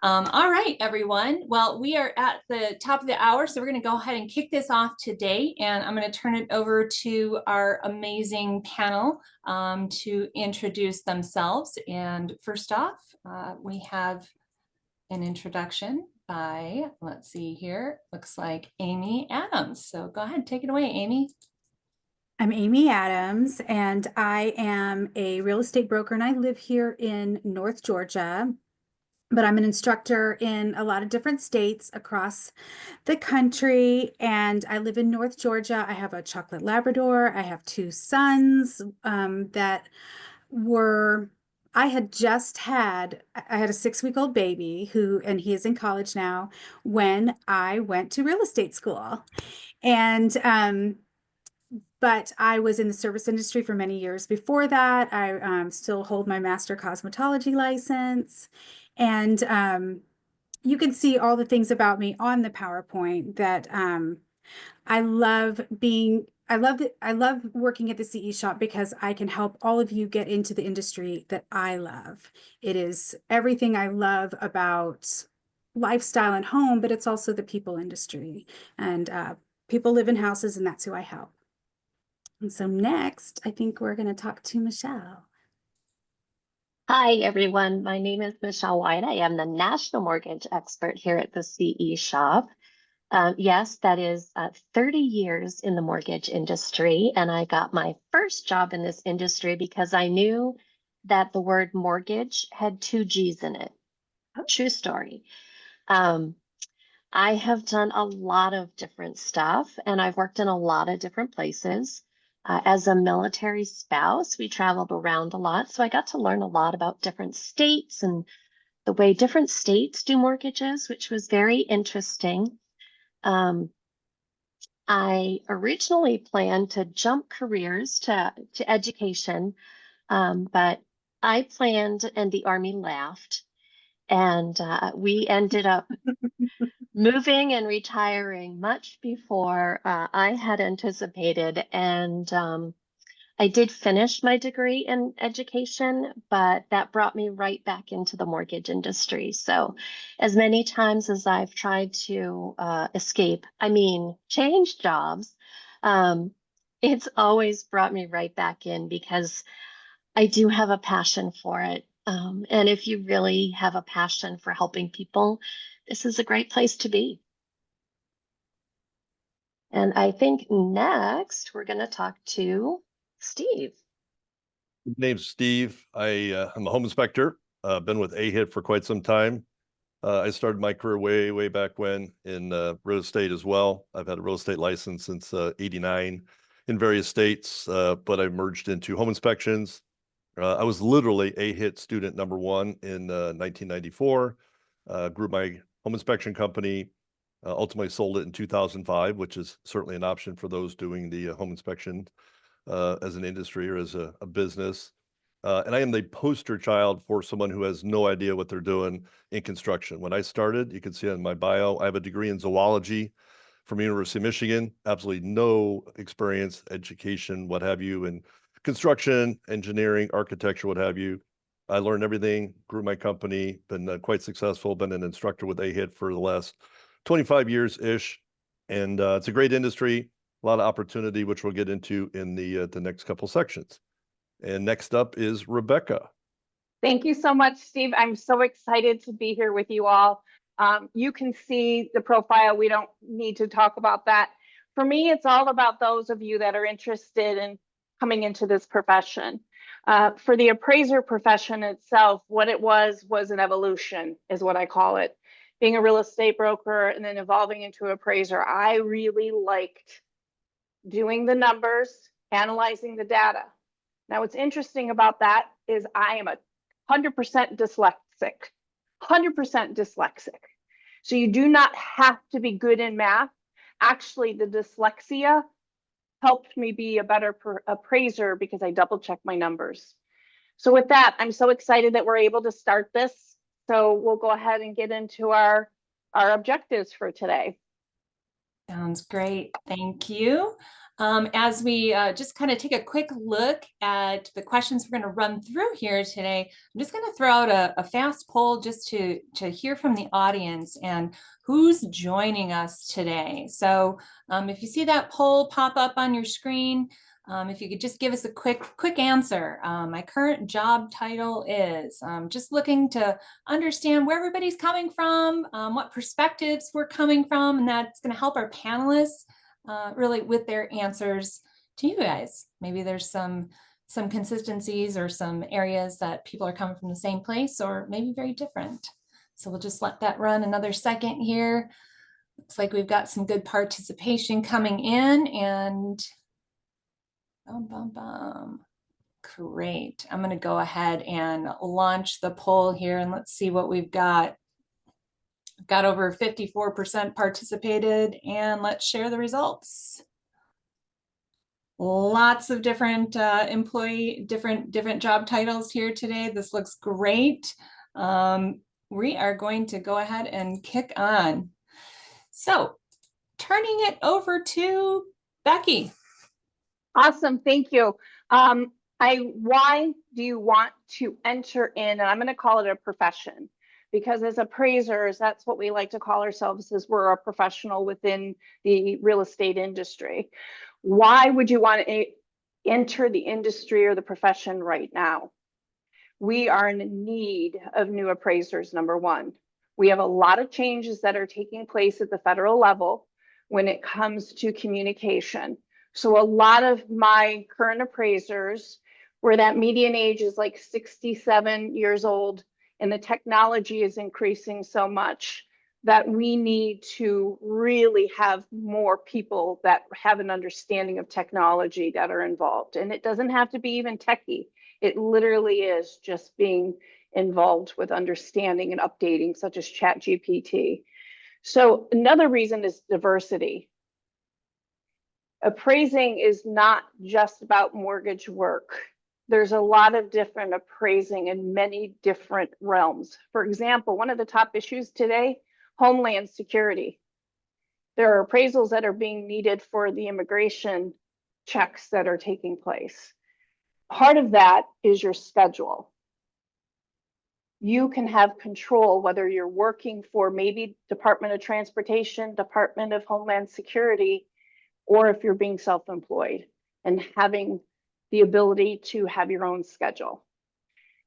All right, everyone. Well, we are at the top of the hour, so we're going to go ahead and kick this off today. And I'm going to turn it over to our amazing panel to introduce themselves. And first off, we have an introduction by, let's see here, looks like Amy Adams. So go ahead, take it away, Amy. I'm Amy Adams, and I am a real estate broker, and I live here in North Georgia, but I'm an instructor in a lot of different states across the country, and I live in North Georgia. I have a chocolate Labrador. I have two sons that were, I had just had, I had a 6-week-old baby and he is in college now when I went to real estate school. And but I was in the service industry for many years before that. I still hold my master cosmetology license. And you can see all the things about me on the PowerPoint that I love I love working at the CE shop because I can help all of you get into the industry that I love. It is everything I love about lifestyle and home, but it's also the people industry. And people live in houses, and that's who I help. And so next, I think we're going to talk to Michelle. Hi, everyone. My name is Michelle White. I am the national mortgage expert here at the CE shop. Yes, that is 30 years in the mortgage industry. And I got my first job in this industry because I knew that the word mortgage had 2 G's in it. True story. I have done a lot of different stuff, and I've worked in a lot of different places. As a military spouse, we traveled around a lot, so I got to learn a lot about different states and the way different states do mortgages, which was very interesting. I originally planned to jump careers to education, but I planned and the Army laughed, and we ended up moving and retiring much before I had anticipated. And I did finish my degree in education, but that brought me right back into the mortgage industry. So as many times as I've tried to change jobs, it's always brought me right back in because I do have a passion for it. And if you really have a passion for helping people, this is a great place to be. And I think next we're going to talk to Steve. My name's Steve. I'm a home inspector. Been with AHIT for quite some time. I started my career way back when in real estate as well. I've had a real estate license since '89 in various states, but I merged into home inspections. I was literally AHIT student number 1 in 1994. Grew my home inspection company. Ultimately sold it in 2005, which is certainly an option for those doing the home inspection as an industry or as a business. And I am the poster child for someone who has no idea what they're doing in construction. When I started, you can see on my bio, I have a degree in zoology from University of Michigan, absolutely no experience, education, what have you, in construction, engineering, architecture, what have you. I learned everything, grew my company, been quite successful, been an instructor with AHIT for the last 25 years-ish. And it's a great industry, a lot of opportunity, which we'll get into in the next couple sections. And next up is Rebecca. Thank you so much, Steve. I'm so excited to be here with you all. You can see the profile. We don't need to talk about that. For me, it's all about those of you that are interested in coming into this profession. For the appraiser profession itself, what it was an evolution, is what I call it. Being a real estate broker and then evolving into an appraiser, I really liked doing the numbers, analyzing the data. Now, what's interesting about that is I am 100% dyslexic, 100% dyslexic. So you do not have to be good in math. Actually, the dyslexia helped me be a better appraiser because I double check my numbers. So with that, I'm so excited that we're able to start this. So we'll go ahead and get into our objectives for today. Sounds great. Thank you. As we just kind of take a quick look at the questions we're going to run through here today, I'm just going to throw out a fast poll just to hear from the audience and who's joining us today. So if you see that poll pop up on your screen, if you could just give us a quick answer. My current job title is just looking to understand where everybody's coming from, what perspectives we're coming from, and that's going to help our panelists really with their answers to you guys. Maybe there's some consistencies or some areas that people are coming from the same place or maybe very different. So we'll just let that run another second here. Looks like we've got some good participation coming in, and great. I'm going to go ahead and launch the poll here and let's see what we've got. Got over 54% participated, and let's share the results. Lots of different different job titles here today. This looks great. We are going to go ahead and kick on. So turning it over to Becky. Awesome, thank you. Why do you want to enter in, and I'm going to call it a profession, because as appraisers, that's what we like to call ourselves, as we're a professional within the real estate industry. Why would you want to enter the industry or the profession right now? We are in need of new appraisers, number one. We have a lot of changes that are taking place at the federal level when it comes to communication. So a lot of my current appraisers, where that median age is like 67 years old, and the technology is increasing so much that we need to really have more people that have an understanding of technology that are involved. And it doesn't have to be even techie. It literally is just being involved with understanding and updating, such as ChatGPT. So another reason is diversity. Appraising is not just about mortgage work. There's a lot of different appraising in many different realms. For example, one of the top issues today, Homeland Security. There are appraisals that are being needed for the immigration checks that are taking place. Part of that is your schedule. You can have control whether you're working for maybe Department of Transportation, Department of Homeland Security, or if you're being self-employed and having the ability to have your own schedule.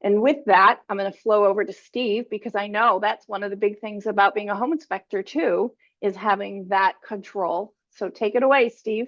And with that, I'm going to flow over to Steve, because I know that's one of the big things about being a home inspector too, is having that control. So take it away, Steve.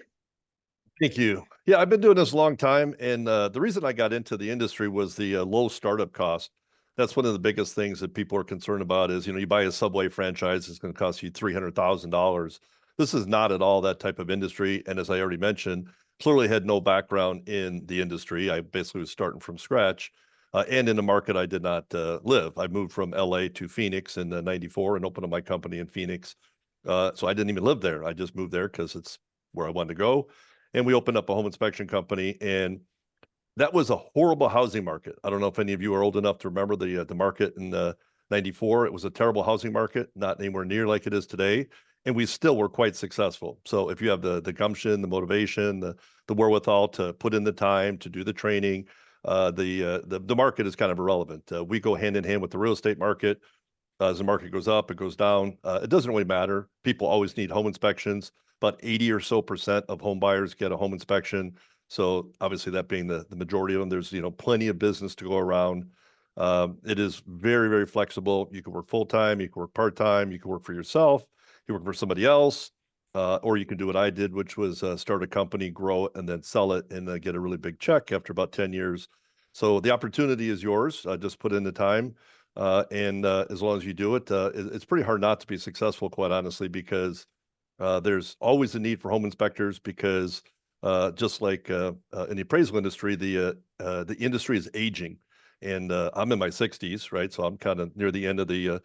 Thank you. Yeah, I've been doing this a long time. And the reason I got into the industry was the low startup cost. That's one of the biggest things that people are concerned about is, you buy a Subway franchise, it's going to cost you $300,000. This is not at all that type of industry. And as I already mentioned, clearly had no background in the industry. I basically was starting from scratch. And in the market, I did not live. I moved from LA to Phoenix in '94 and opened up my company in Phoenix. So I didn't even live there. I just moved there because it's where I wanted to go. And we opened up a home inspection company, and that was a horrible housing market. I don't know if any of you are old enough to remember the market in '94. It was a terrible housing market, not anywhere near like it is today. And we still were quite successful. So if you have the gumption, the motivation, the wherewithal to put in the time to do the training, the market is kind of irrelevant. We go hand in hand with the real estate market. As the market goes up, it goes down. It doesn't really matter. People always need home inspections. About 80% or so of home buyers get a home inspection. So obviously that being the majority of them, there's plenty of business to go around. It is very, very flexible. You can work full-time, you can work part-time, you can work for yourself, you work for somebody else, or you can do what I did, which was start a company, grow it, and then sell it and get a really big check after about 10 years. So the opportunity is yours. Just put in the time. And as long as you do it, it's pretty hard not to be successful, quite honestly, because there's always a need for home inspectors because just like in the appraisal industry, the industry is aging. And I'm in my 60s, right? So I'm kind of near the end of the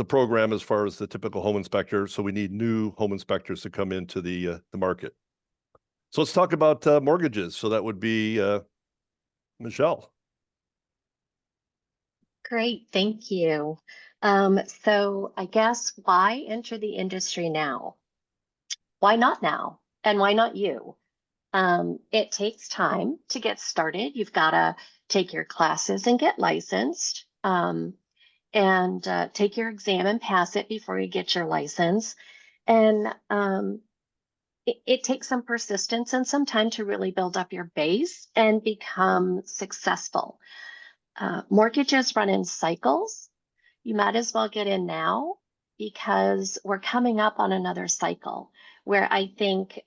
program as far as the typical home inspector. So we need new home inspectors to come into the market. So let's talk about mortgages. So that would be Michelle. Great, thank you. So I guess why enter the industry now? Why not now? And why not you? It takes time to get started. You've got to take your classes and get licensed, and take your exam and pass it before you get your license. And it takes some persistence and some time to really build up your base and become successful. Mortgages run in cycles. You might as well get in now because we're coming up on another cycle where I think,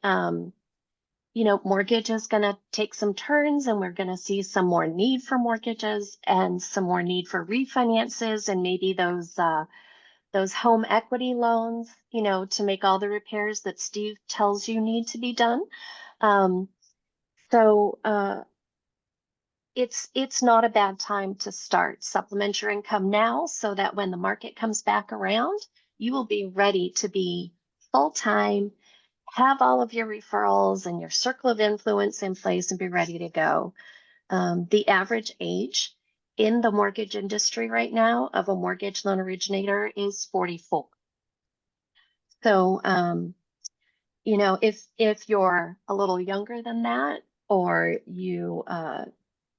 mortgage is going to take some turns, and we're going to see some more need for mortgages and some more need for refinances, and maybe those home equity loans, to make all the repairs that Steve tells you need to be done. It's not a bad time to start. Supplement your income now so that when the market comes back around, you will be ready to be full-time, have all of your referrals and your circle of influence in place, and be ready to go. The average age in the mortgage industry right now of a mortgage loan originator is 44. So, if you're a little younger than that, or you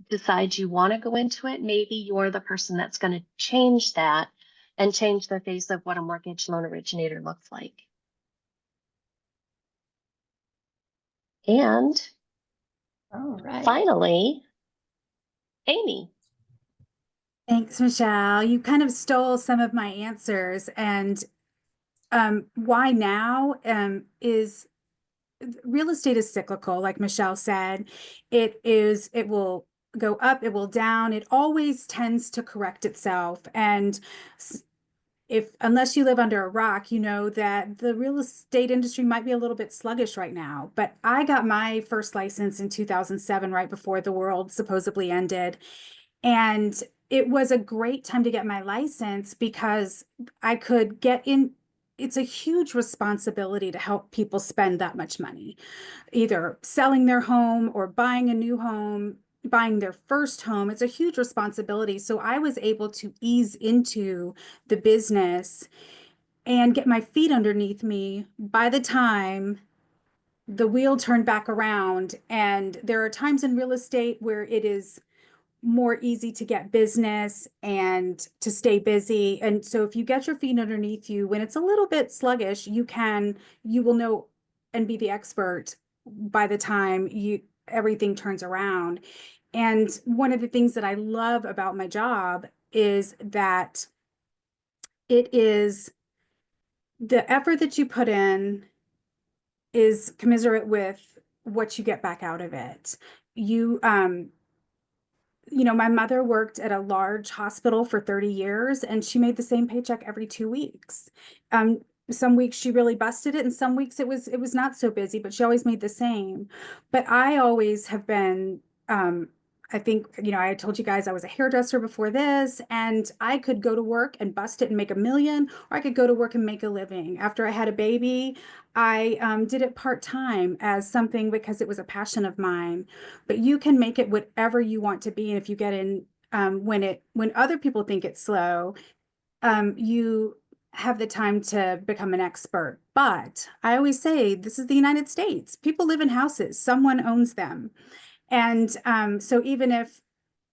decide you want to go into it, maybe you're the person that's going to change that and change the face of what a mortgage loan originator looks like. And All right. finally, Amy. Thanks, Michelle. You kind of stole some of my answers. And why now is real estate is cyclical, like Michelle said. It will go up, it will down. It always tends to correct itself. And unless you live under a rock, you know that the real estate industry might be a little bit sluggish right now. But I got my first license in 2007, right before the world supposedly ended. And it was a great time to get my license because I could get in. It's a huge responsibility to help people spend that much money, either selling their home or buying a new home, buying their first home. It's a huge responsibility. So I was able to ease into the business and get my feet underneath me by the time the wheel turned back around. And there are times in real estate where it is more easy to get business and to stay busy. And so if you get your feet underneath you when it's a little bit sluggish, you will know and be the expert by the time everything turns around. And one of the things that I love about my job is that it is the effort that you put in is commensurate with what you get back out of it. My mother worked at a large hospital for 30 years, and she made the same paycheck every 2 weeks. Some weeks she really busted it, and some weeks it was not so busy, but she always made the same. But I always have been, I think, I told you guys I was a hairdresser before this, and I could go to work and bust it and make $1 million, or I could go to work and make a living. After I had a baby, I did it part-time as something because it was a passion of mine. But you can make it whatever you want to be. And if you get in, when other people think it's slow, you have the time to become an expert. But I always say, this is the United States. People live in houses, someone owns them. And so even if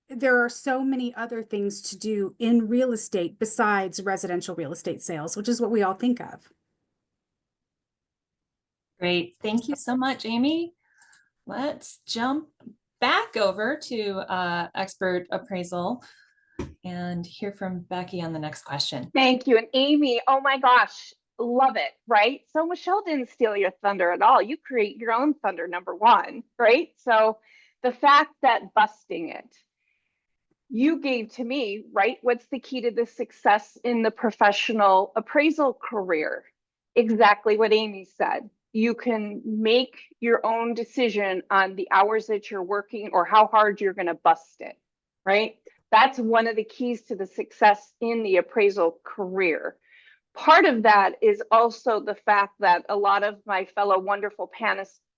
there are so many other things to do in real estate besides residential real estate sales, which is what we all think of. Great. Thank you so much, Amy. Let's jump back over to expert appraisal and hear from Becky on the next question. Thank you. And Amy, oh my gosh, love it, right? So Michelle didn't steal your thunder at all. You create your own thunder, number one, right? So the fact that busting it, you gave to me, right? What's the key to the success in the professional appraisal career? Exactly what Amy said. You can make your own decision on the hours that you're working or how hard you're going to bust it, right? That's one of the keys to the success in the appraisal career. Part of that is also the fact that a lot of my fellow wonderful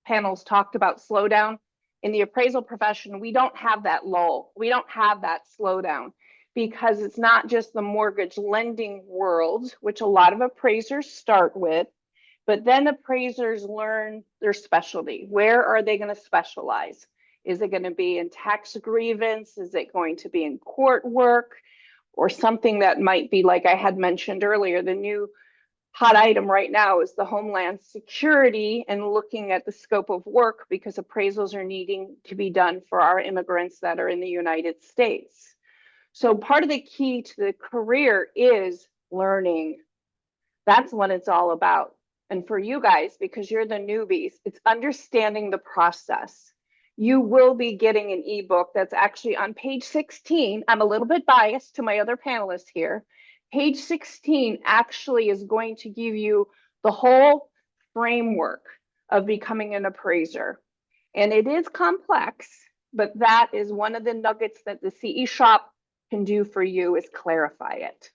panels talked about slowdown. In the appraisal profession, we don't have that lull. We don't have that slowdown because it's not just the mortgage lending world, which a lot of appraisers start with, But then appraisers learn their specialty. Where are they going to specialize? Is it going to be in tax grievance? Is it going to be in court work? Or something that might be, like I had mentioned earlier, the new hot item right now is the Homeland Security and looking at the scope of work, because appraisals are needing to be done for our immigrants that are in the United States. So part of the key to the career is learning. That's what it's all about. And for you guys, because you're the newbies, it's understanding the process. You will be getting an ebook that's actually on page 16. I'm a little bit biased to my other panelists here. Page 16 actually is going to give you the whole framework of becoming an appraiser. And it is complex, but that is one of the nuggets that the CE shop can do for you, is clarify it.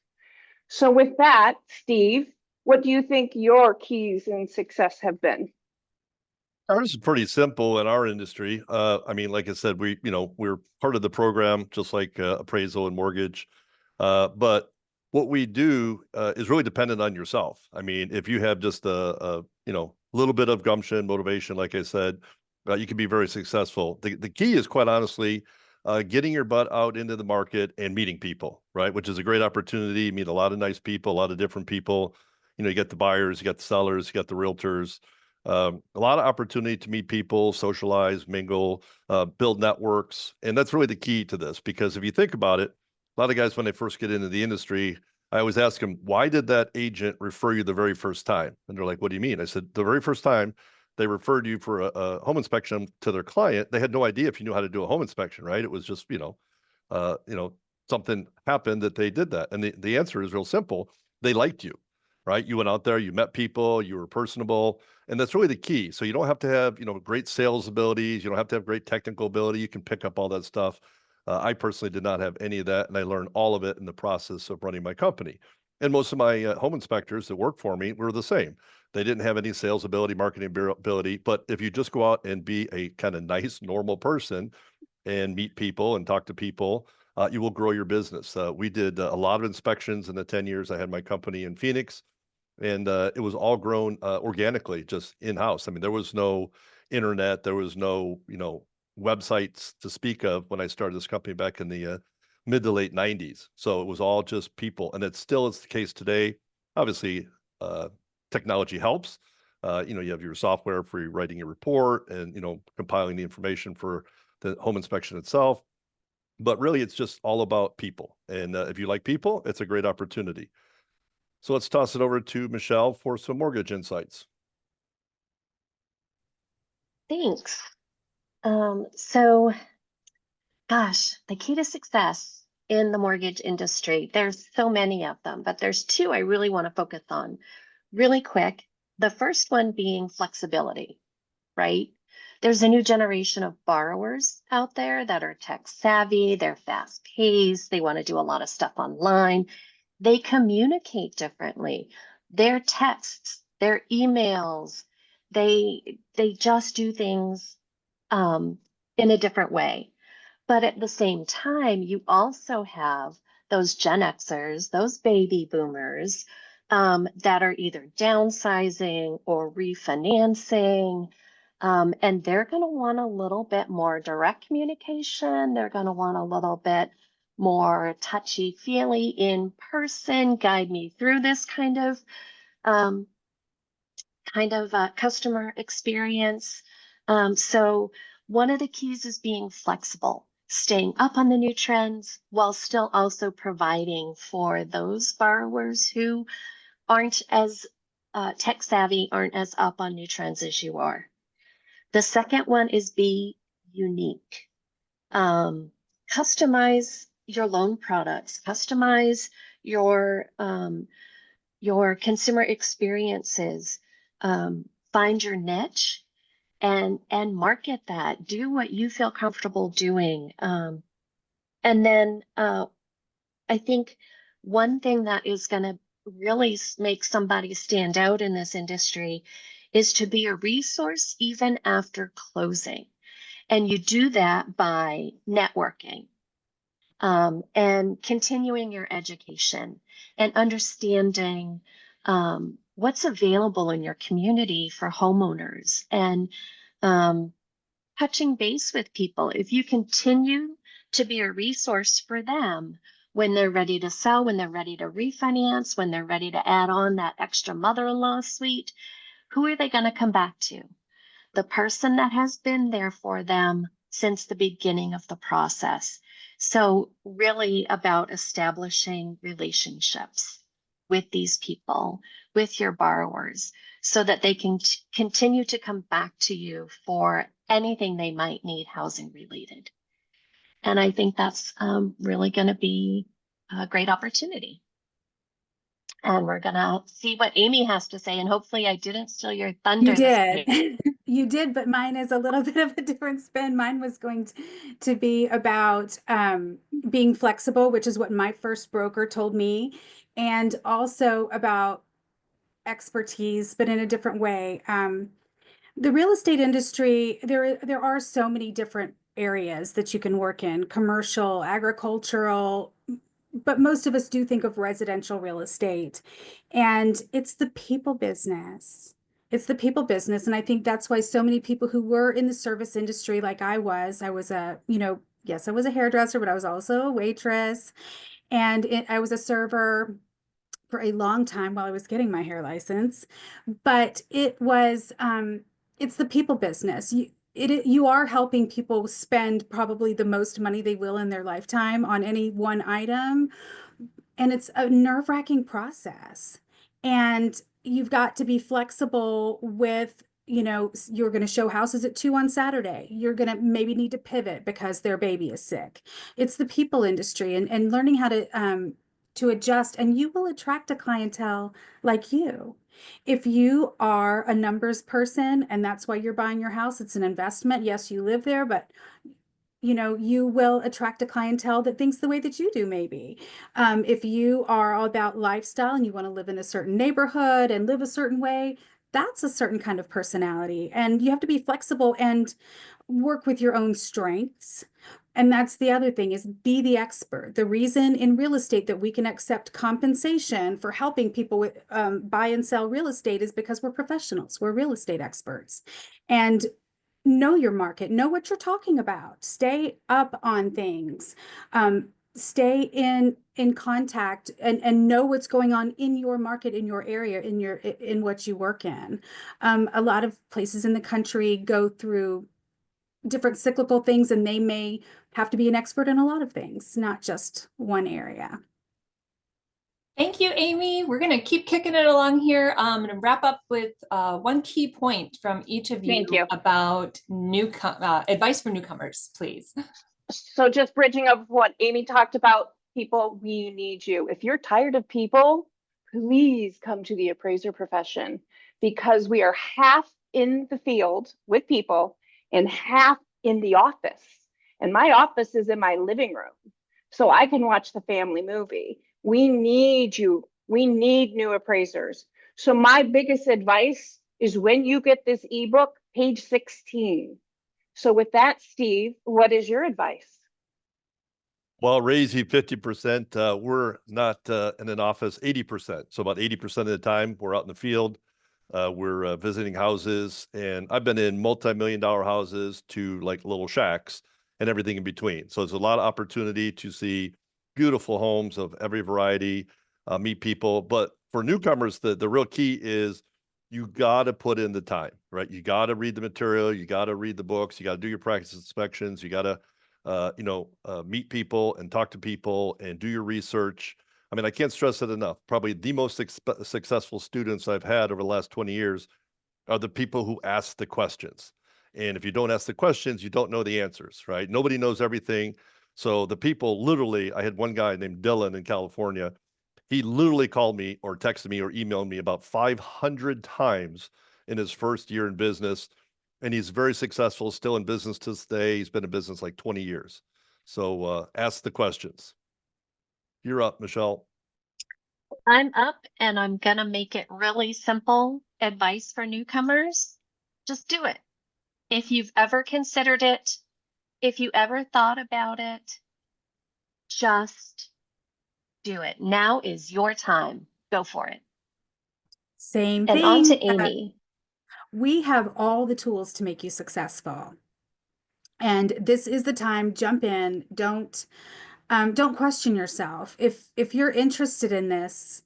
So with that, Steve, what do you think your keys in success have been? Ours is pretty simple in our industry. I mean, like I said, we're part of the program, just like appraisal and mortgage. But what we do is really dependent on yourself. I mean, if you have just a little bit of gumption, motivation, like I said, you can be very successful. The key is, quite honestly, getting your butt out into the market and meeting people, right? Which is a great opportunity. You meet a lot of nice people, a lot of different people. You get the buyers, you got the sellers, you got the realtors. A lot of opportunity to meet people, socialize, mingle, build networks. And that's really the key to this, because if you think about it, a lot of guys, when they first get into the industry, I always ask them, why did that agent refer you the very first time? And they're like, what do you mean? I said, the very first time they referred you for a home inspection to their client, they had no idea if you knew how to do a home inspection, right? It was just, something happened that they did that. And the answer is real simple. They liked you, right? You went out there, you met people, you were personable. And that's really the key. So you don't have to have, great sales abilities. You don't have to have great technical ability. You can pick up all that stuff. I personally did not have any of that, and I learned all of it in the process of running my company. And most of my home inspectors that work for me were the same. They didn't have any sales ability, marketing ability. But if you just go out and be a kind of nice, normal person and meet people and talk to people, you will grow your business. We did a lot of inspections in the 10 years I had my company in Phoenix. And it was all grown organically, just in-house. I mean, there was no internet, there was no, websites to speak of when I started this company back in the mid to late 90s. So it was all just people, and it still is the case today. Obviously, technology helps. You have your software for writing your report and, compiling the information for the home inspection itself. But really, it's just all about people. And if you like people, it's a great opportunity. So let's toss it over to Michelle for some mortgage insights. Thanks. So, gosh, the key to success in the mortgage industry, there's so many of them, but there's two I really want to focus on really quick. The first one being flexibility, right? There's a new generation of borrowers out there that are tech savvy, they're fast paced, they want to do a lot of stuff online. They communicate differently. Their texts, their emails, they just do things in a different way. But at the same time, you also have those Gen Xers, those baby boomers that are either downsizing or refinancing. And they're going to want a little bit more direct communication. They're going to want a little bit more touchy-feely in person, guide me through this kind of customer experience. So one of the keys is being flexible, staying up on the new trends while still also providing for those borrowers who aren't as tech savvy, aren't as up on new trends as you are. The second one is be unique. Customize your loan products, customize your consumer experiences, find your niche and market that. Do what you feel comfortable doing. And then I think one thing that is going to really make somebody stand out in this industry is to be a resource even after closing. And you do that by networking and continuing your education and understanding what's available in your community for homeowners, and touching base with people. If you continue to be a resource for them when they're ready to sell, when they're ready to refinance, when they're ready to add on that extra mother-in-law suite, who are they going to come back to? The person that has been there for them since the beginning of the process. So really about establishing relationships with these people, with your borrowers, so that they can continue to come back to you for anything they might need housing related. And I think that's really going to be a great opportunity. And we're going to see what Amy has to say. And hopefully I didn't steal your thunder. You did. You did, but mine is a little bit of a different spin. Mine was going to be about being flexible, which is what my first broker told me, and also about expertise, but in a different way. The real estate industry, there are so many different areas that you can work in: commercial, agricultural, but most of us do think of residential real estate, and it's the people business. It's the people business. And I think that's why so many people who were in the service industry, like I was a, yes, I was a hairdresser, but I was also a waitress, and I was a server for a long time while I was getting my hair license. But it's the people business. You are helping people spend probably the most money they will in their lifetime on any one item. And it's a nerve-wracking process. And you've got to be flexible with, you're going to show houses at 2 on Saturday. You're going to maybe need to pivot because their baby is sick. It's the people industry, and learning how to adjust, and you will attract a clientele like you. If you are a numbers person and that's why you're buying your house, it's an investment. Yes, you live there, but you will attract a clientele that thinks the way that you do, maybe. If you are all about lifestyle and you want to live in a certain neighborhood and live a certain way, that's a certain kind of personality. And you have to be flexible and work with your own strengths. And that's the other thing, is be the expert. The reason in real estate that we can accept compensation for helping people with buy and sell real estate is because we're professionals. We're real estate experts. And know your market, know what you're talking about, stay up on things, stay in contact, and know what's going on in your market, in your area, in what you work in. A lot of places in the country go through different cyclical things, and they may have to be an expert in a lot of things, not just one area. Thank you, Amy. We're going to keep kicking it along here. I'm going to wrap up with one key point from each of you, Thank you. about advice for newcomers, please. So just bridging up what Amy talked about, people, we need you. If you're tired of people, please come to the appraiser profession, because we are half in the field with people and half in the office. And my office is in my living room, so I can watch the family movie. We need you. We need new appraisers. So my biggest advice is, when you get this ebook, page 16. So with that, Steve, what is your advice? Well, raising 50%, we're not in an office 80%. So about 80% of the time we're out in the field. We're visiting houses, and I've been in multi-million-dollar houses to like little shacks and everything in between. So there's a lot of opportunity to see beautiful homes of every variety, meet people. But for newcomers, the real key is you got to put in the time, right? You got to read the material. You got to read the books. You got to do your practice inspections. You got to, meet people and talk to people and do your research. I mean, I can't stress it enough. Probably the most successful students I've had over the last 20 years are the people who ask the questions. And if you don't ask the questions, you don't know the answers, right? Nobody knows everything. So the people literally, I had one guy named Dylan in California. He literally called me or texted me or emailed me about 500 times in his first year in business. And he's very successful, still in business to this day. He's been in business like 20 years. So ask the questions. You're up, Michelle. I'm up, and I'm going to make it really simple. Advice for newcomers: just do it. If you've ever considered it, if you ever thought about it, just do it. Now is your time. Go for it. Same And on to thing. Amy. We have all the tools to make you successful. And this is the time, jump in. Don't question yourself. If you're interested in this,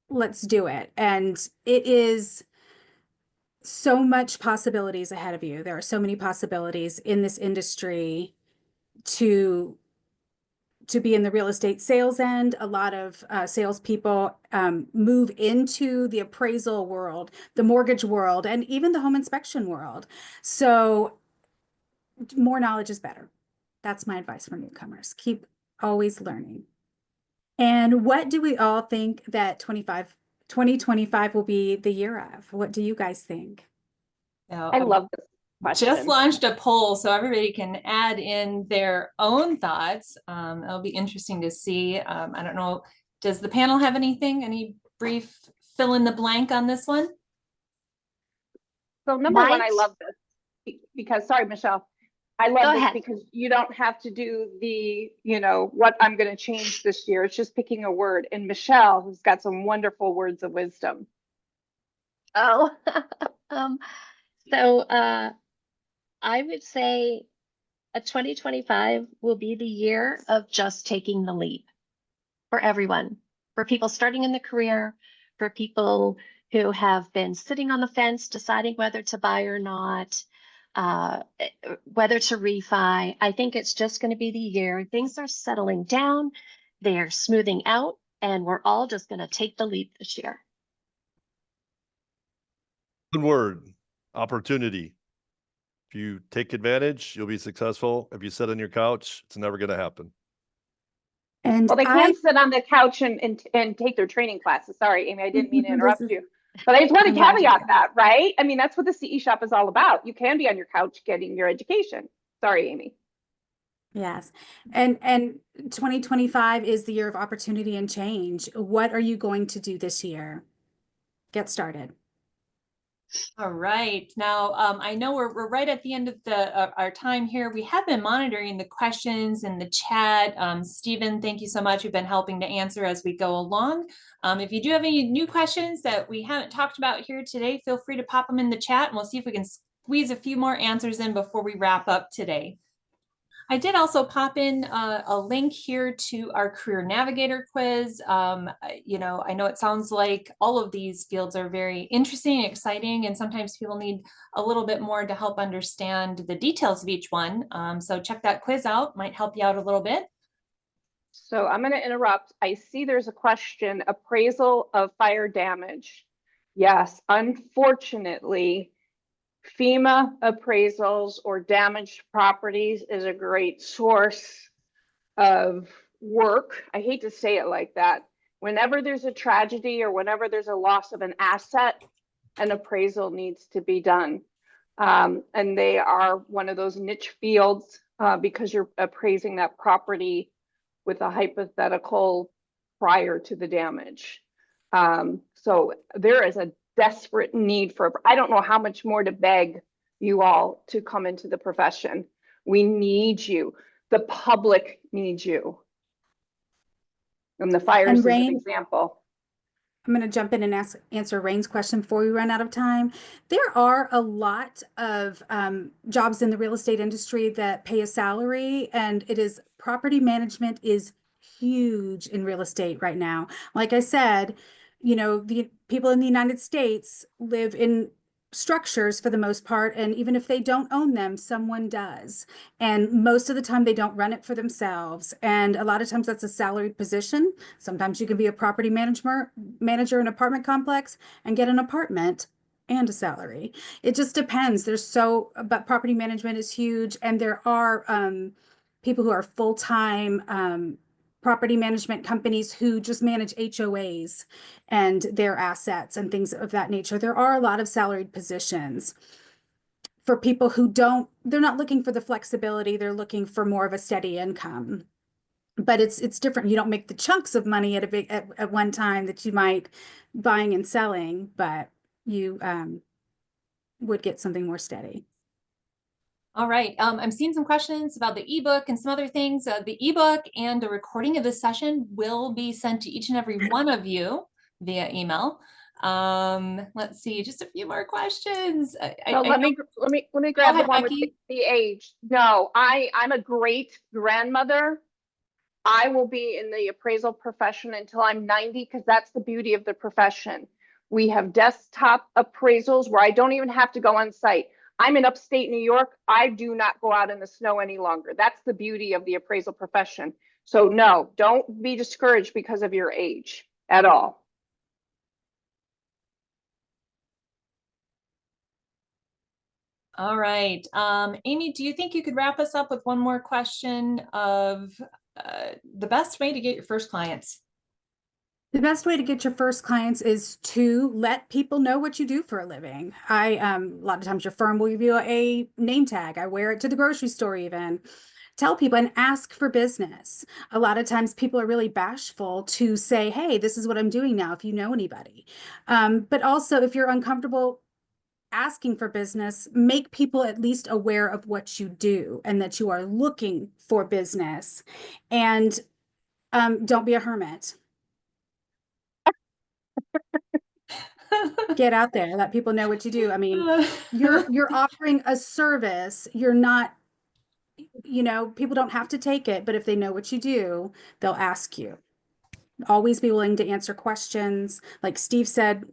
let's do it. And it is so much possibilities ahead of you. There are so many possibilities in this industry to be in the real estate sales end. A lot of salespeople move into the appraisal world, the mortgage world, and even the home inspection world. So more knowledge is better. That's my advice for newcomers. Keep always learning. And what do we all think that 2025 will be the year of? What do you guys think? I love this question. Just launched a poll so everybody can add in their own thoughts. It'll be interesting to see. I don't know, does the panel have any brief fill in the blank on this one? So number one, I love this because, sorry, Michelle, I love this because you don't have to do the, what I'm going to change this year. It's just picking a word. And Michelle has got some wonderful words of wisdom. Oh, so I would say 2025 will be the year of just taking the leap for everyone, for people starting in the career, for people who have been sitting on the fence, deciding whether to buy or not, whether to refi. I think it's just going to be the year. Things are settling down, they're smoothing out, and we're all just going to take the leap this year. Good word, opportunity. If you take advantage, you'll be successful. If you sit on your couch, it's never going to happen. And well, they can sit on the couch and take their training classes. Sorry, Amy, I didn't mean to interrupt you. But I just want to caveat that, right? I mean, that's what the CE Shop is all about. You can be on your couch getting your education. Sorry, Amy. Yes. And 2025 is the year of opportunity and change. What are you going to do this year? Get started. All right. Now, I know we're right at the end of our time here. We have been monitoring the questions in the chat. Stephen, thank you so much. You've been helping to answer as we go along. If you do have any new questions that we haven't talked about here today, feel free to pop them in the chat and we'll see if we can squeeze a few more answers in before we wrap up today. I did also pop in a link here to our Career Navigator quiz. I know it sounds like all of these fields are very interesting and exciting, and sometimes people need a little bit more to help understand the details of each one. So check that quiz out, might help you out a little bit. So I'm going to interrupt. I see there's a question, appraisal of fire damage. Yes, unfortunately, FEMA appraisals or damaged properties is a great source of work. I hate to say it like that. Whenever there's a tragedy or whenever there's a loss of an asset, an appraisal needs to be done. And they are one of those niche fields because you're appraising that property with a hypothetical prior to the damage. So there is a desperate need for, I don't know how much more to beg you all to come into the profession. We need you. The public needs you. And the fires is an example. I'm going to jump in and answer Rain's question before we run out of time. There are a lot of jobs in the real estate industry that pay a salary, and property management is huge in real estate right now. Like I said, the people in the United States live in structures for the most part, and even if they don't own them, someone does. And most of the time they don't run it for themselves. And a lot of times that's a salaried position. Sometimes you can be a property manager in an apartment complex and get an apartment and a salary. It just depends. But property management is huge, and there are people who are full-time property management companies who just manage HOAs and their assets and things of that nature. There are a lot of salaried positions for people who they're not looking for the flexibility, they're looking for more of a steady income. But it's different. You don't make the chunks of money at one time that you might buying and selling, but you would get something more steady. All right, I'm seeing some questions about the ebook and some other things. The ebook and a recording of this session will be sent to each and every one of you via email. Let's see, just a few more questions. So let me grab the ahead, one Becky. with the age. No, I'm a great grandmother. I will be in the appraisal profession until I'm 90 because that's the beauty of the profession. We have desktop appraisals where I don't even have to go on site. I'm in upstate New York. I do not go out in the snow any longer. That's the beauty of the appraisal profession. So no, don't be discouraged because of your age at all. All right. Amy, do you think you could wrap us up with one more question of the best way to get your first clients? The best way to get your first clients is to let people know what you do for a living. A lot of times your firm will give you a name tag. I wear it to the grocery store even. Tell people and ask for business. A lot of times people are really bashful to say, hey, this is what I'm doing now, if you know anybody. But also if you're uncomfortable asking for business, make people at least aware of what you do and that you are looking for business. And don't be a hermit. Get out there, let people know what you do. I mean, you're offering a service. You're not, people don't have to take it, but if they know what you do, they'll ask you. Always be willing to answer questions. Like Steve said,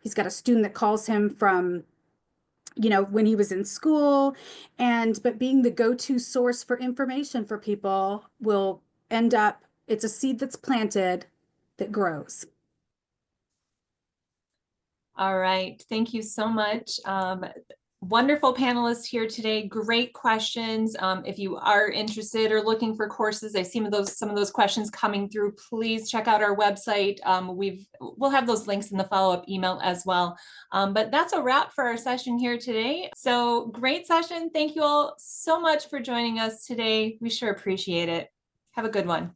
he's got a student that calls him from when he was in school, but being the go-to source for information for people will end up, it's a seed that's planted that grows. All right. Thank you so much. Wonderful panelists here today. Great questions. If you are interested or looking for courses, I see some of those questions coming through. Please check out our website. We'll have those links in the follow-up email as well. But that's a wrap for our session here today. So great session. Thank you all so much for joining us today. We sure appreciate it. Have a good one.